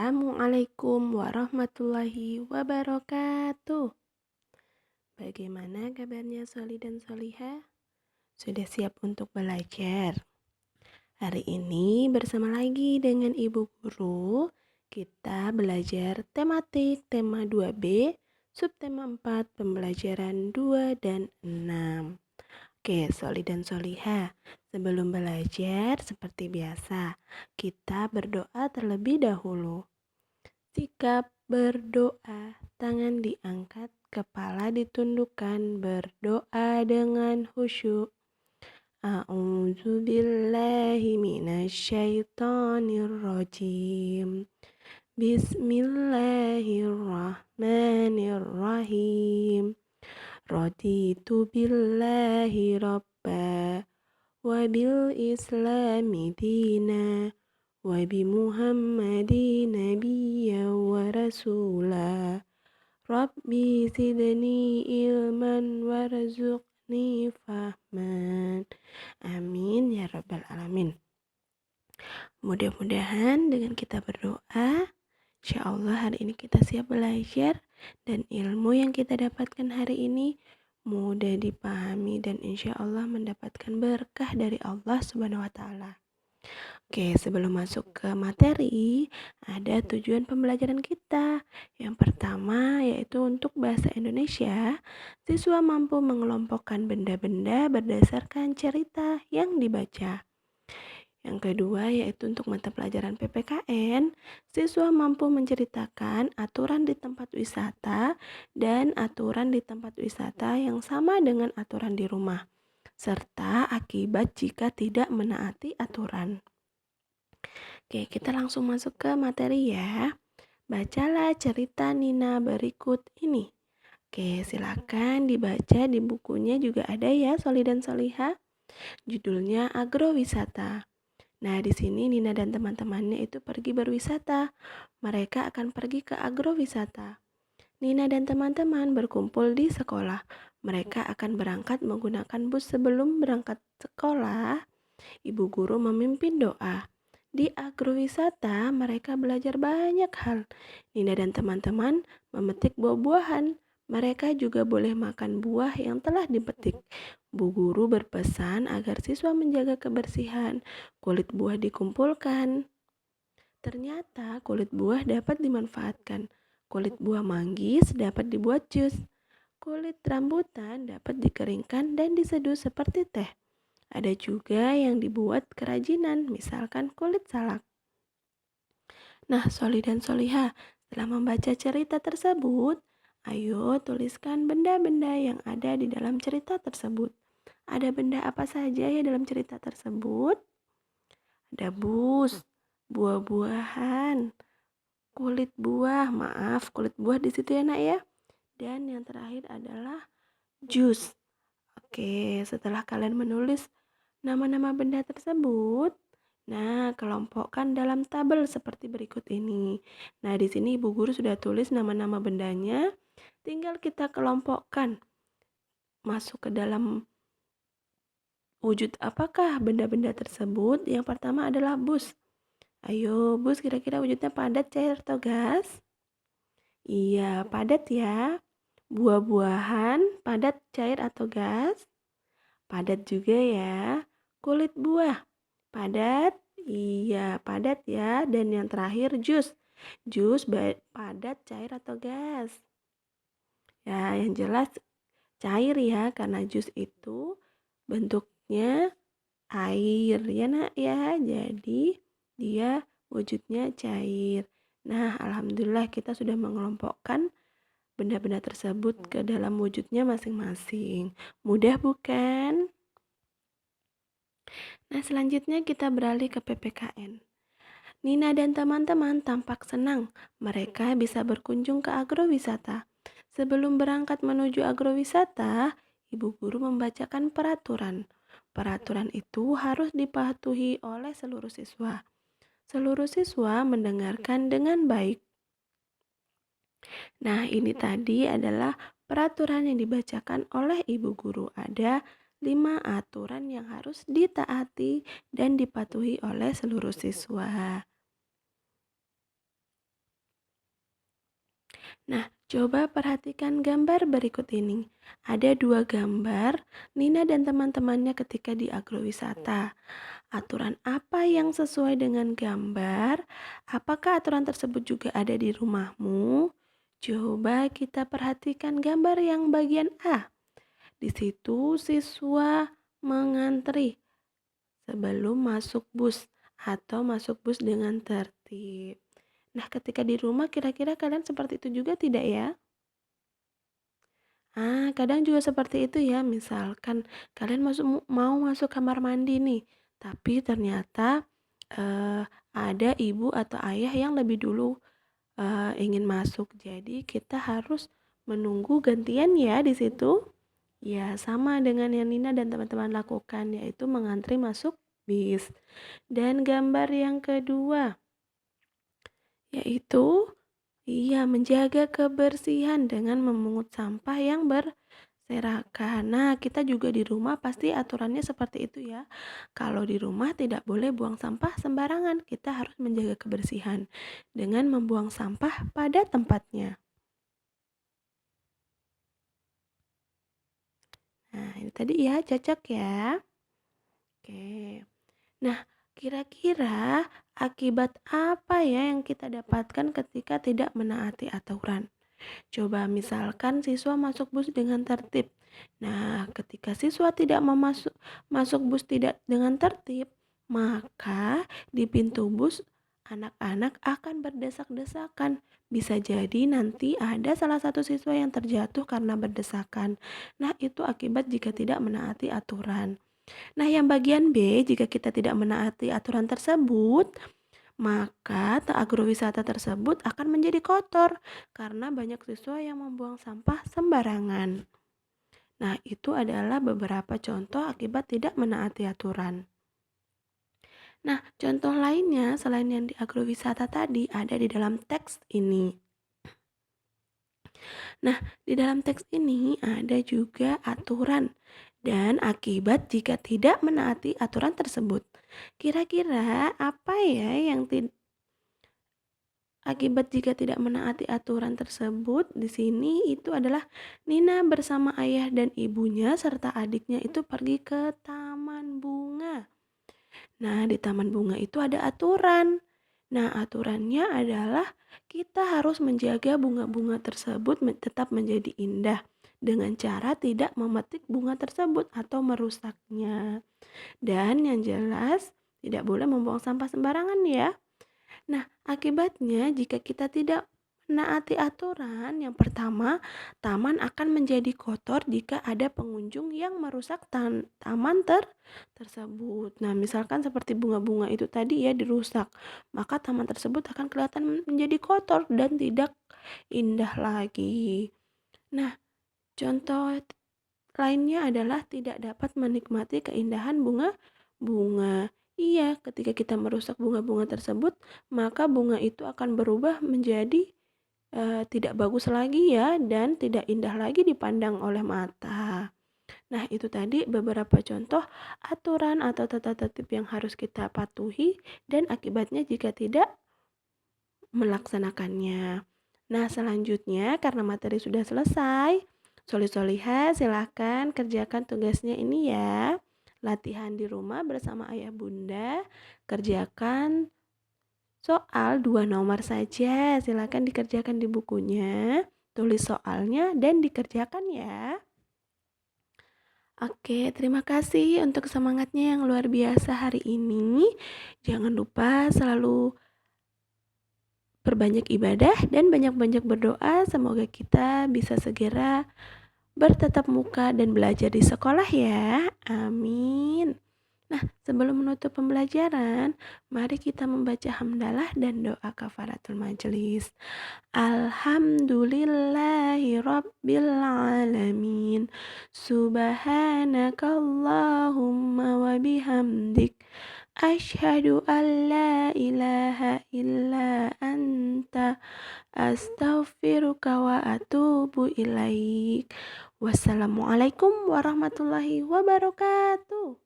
Assalamualaikum warahmatullahi wabarakatuh. Bagaimana kabarnya Soli dan Soliha? Sudah siap untuk belajar? Hari ini bersama lagi dengan Ibu Guru, kita belajar tematik tema 2B, subtema 4, pembelajaran 2 dan 6. Oke, Soli dan Soliha, sebelum belajar seperti biasa, kita berdoa terlebih dahulu. Sikap berdoa, tangan diangkat, kepala ditundukkan, berdoa dengan khusyuk. A'udzu billahi minasyaitonir rajim. Bismillahirrahmanirrahim. Raditu billahi rabba wa bil islami dina wa bi Muhammadin nabiyya wa rasula. Rabbi zidni ilman warzuqni fahman. Amin ya rabbal alamin. Mudah-mudahan dengan kita berdoa, insya Allah hari ini kita siap belajar dan ilmu yang kita dapatkan hari ini mudah dipahami dan insya Allah mendapatkan berkah dari Allah Subhanahu wa Ta'ala. Oke, sebelum masuk ke materi, ada tujuan pembelajaran kita. Yang pertama yaitu untuk bahasa Indonesia, siswa mampu mengelompokkan benda-benda berdasarkan cerita yang dibaca. Yang kedua yaitu untuk mata pelajaran PPKN, siswa mampu menceritakan aturan di tempat wisata dan aturan di tempat wisata yang sama dengan aturan di rumah, serta akibat jika tidak menaati aturan. Oke, kita langsung masuk ke materi ya. Bacalah cerita Nina berikut ini. Oke, silakan dibaca di bukunya juga ada ya, Soli dan Soliha. Judulnya Agrowisata. Nah, di sini Nina dan teman-temannya itu pergi berwisata. Mereka akan pergi ke agrowisata. Nina dan teman-teman berkumpul di sekolah. Mereka akan berangkat menggunakan bus. Sebelum berangkat sekolah, ibu guru memimpin doa. Di agrowisata, mereka belajar banyak hal. Nina dan teman-teman memetik buah-buahan. Mereka juga boleh makan buah yang telah dipetik. Bu guru berpesan agar siswa menjaga kebersihan. Kulit buah dikumpulkan. Ternyata kulit buah dapat dimanfaatkan. Kulit buah manggis dapat dibuat jus. Kulit rambutan dapat dikeringkan dan diseduh seperti teh. Ada juga yang dibuat kerajinan, misalkan kulit salak. Nah, Soli dan Soliha, setelah membaca cerita tersebut, ayo tuliskan benda-benda yang ada di dalam cerita tersebut. Ada benda apa saja ya dalam cerita tersebut? Ada bus, buah-buahan, kulit buah, kulit buah di situ ya nak ya. Dan yang terakhir adalah jus. Oke, setelah kalian menulis nama-nama benda tersebut, nah kelompokkan dalam tabel seperti berikut ini. Nah, di sini Ibu Guru sudah tulis nama-nama bendanya, tinggal kita kelompokkan masuk ke dalam wujud apakah benda-benda tersebut. Yang pertama adalah bus. Ayo, bus kira-kira wujudnya padat, cair, atau gas? Iya, padat ya. Buah-buahan, padat, cair, atau gas? Padat juga ya. Kulit buah, padat? Iya, padat ya. Dan yang terakhir jus. Jus padat, cair, atau gas? Ya, yang jelas cair ya, karena jus itu bentuknya air ya nak ya, jadi dia wujudnya cair. Nah, alhamdulillah kita sudah mengelompokkan benda-benda tersebut ke dalam wujudnya masing-masing. Mudah bukan? Nah, selanjutnya kita beralih ke PPKN. Nina dan teman-teman tampak senang mereka bisa berkunjung ke agrowisata. Sebelum berangkat menuju agrowisata, ibu guru membacakan peraturan. Peraturan itu harus dipatuhi oleh seluruh siswa. Seluruh siswa mendengarkan dengan baik. Nah, ini tadi adalah peraturan yang dibacakan oleh ibu guru. Ada 5 aturan yang harus ditaati dan dipatuhi oleh seluruh siswa. Nah, coba perhatikan gambar berikut ini. Ada dua gambar Nina dan teman-temannya ketika di agrowisata. Aturan apa yang sesuai dengan gambar? Apakah aturan tersebut juga ada di rumahmu? Coba kita perhatikan gambar yang bagian A. Di situ siswa mengantri sebelum masuk bus atau masuk bus dengan tertib. Nah, ketika di rumah kira-kira kalian seperti itu juga tidak ya? Kadang juga seperti itu ya. Misalkan kalian mau masuk kamar mandi nih, tapi ternyata ada ibu atau ayah yang lebih dulu ingin masuk. Jadi kita harus menunggu gantian ya di situ. Ya, sama dengan yang Nina dan teman-teman lakukan, yaitu mengantri masuk bis. Dan gambar yang kedua, yaitu menjaga kebersihan dengan memungut sampah yang berserakan. Nah, kita juga di rumah pasti aturannya seperti itu ya. Kalau di rumah tidak boleh buang sampah sembarangan. Kita harus menjaga kebersihan dengan membuang sampah pada tempatnya. Nah, ini tadi ya, cocok ya. Oke. Nah, kira-kira akibat apa ya yang kita dapatkan ketika tidak menaati aturan? Coba misalkan siswa masuk bus dengan tertib. Nah, ketika siswa tidak masuk bus tidak dengan tertib, maka di pintu bus anak-anak akan berdesak-desakan. Bisa jadi nanti ada salah satu siswa yang terjatuh karena berdesakan. Nah, itu akibat jika tidak menaati aturan. Nah, yang bagian B, jika kita tidak menaati aturan tersebut, maka agrowisata tersebut akan menjadi kotor karena banyak siswa yang membuang sampah sembarangan. Nah, itu adalah beberapa contoh akibat tidak menaati aturan. Nah, contoh lainnya selain yang di agrowisata tadi ada di dalam teks ini. Nah, di dalam teks ini ada juga aturan dan akibat jika tidak menaati aturan tersebut. Kira-kira apa ya yang akibat jika tidak menaati aturan tersebut? Di sini itu adalah Nina bersama ayah dan ibunya serta adiknya itu pergi ke taman bunga. Nah, di taman bunga itu ada aturan. Nah, aturannya adalah kita harus menjaga bunga-bunga tersebut tetap menjadi indah dengan cara tidak memetik bunga tersebut atau merusaknya. Dan yang jelas tidak boleh membuang sampah sembarangan ya. Nah, akibatnya jika kita tidak menaati aturan, yang pertama, taman akan menjadi kotor jika ada pengunjung yang merusak taman tersebut. Nah, misalkan seperti bunga-bunga itu tadi ya dirusak, maka taman tersebut akan kelihatan menjadi kotor dan tidak indah lagi. Nah, contoh lainnya adalah tidak dapat menikmati keindahan bunga-bunga. Iya, ketika kita merusak bunga-bunga tersebut, maka bunga itu akan berubah menjadi tidak bagus lagi ya dan tidak indah lagi dipandang oleh mata. Nah, itu tadi beberapa contoh aturan atau tata tertib yang harus kita patuhi dan akibatnya jika tidak melaksanakannya. Nah, selanjutnya karena materi sudah selesai, Solih-solihah silahkan kerjakan tugasnya ini ya. Latihan di rumah bersama ayah bunda. Kerjakan soal 2 nomor saja. Silahkan dikerjakan di bukunya. Tulis soalnya dan dikerjakan ya. Oke, terima kasih untuk semangatnya yang luar biasa hari ini. Jangan lupa selalu perbanyak ibadah dan banyak-banyak berdoa. Semoga kita bisa segera bertatap muka dan belajar di sekolah ya. Amin. Nah, sebelum menutup pembelajaran, mari kita membaca hamdalah dan doa kafaratul majelis. Alhamdulillahi rabbil alamin. Subhanakallahumma wa bihamdik. Asyhadu an la ilaha illa anta. Astaghfiruka wa atubu ilaik. Wassalamualaikum warahmatullahi wabarakatuh.